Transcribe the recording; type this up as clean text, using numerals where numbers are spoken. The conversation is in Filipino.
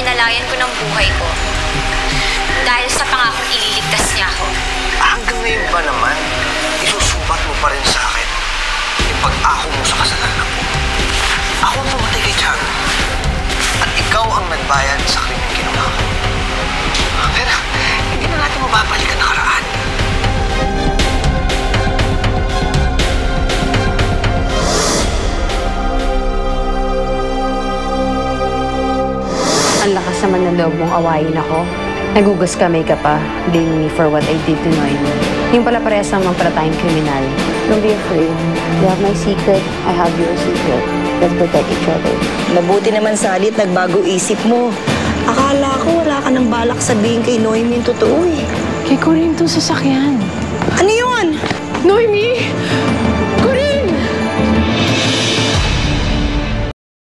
pinalalayan ko ng buhay ko. Dahil sa pangakong ililigtas niya ako. Hanggang ngayon ba naman, isusumbat mo pa rin sa akin yung pag-ako mo sa kasalanan mo? Ako ang pumatay kay Tiago. At ikaw ang nagbayad sa krimeng ginawa ko. Pero hindi na natin mababalik ang nakaraan. Ang lakas naman ng loob mong awayin ako. Nagugas kamay ka pa, blaming me for what I did to Noemi. Yung pala parehas naman pala tayong kriminal. Don't be afraid. You have my secret, I have your secret. Let's protect each other. Mabuti naman, Salit, nagbago isip mo. Akala ko wala ka nang balak sabihin kay Noemi yung totoo eh. Kay Corinne to sasakyan. Ano yun? Noemi!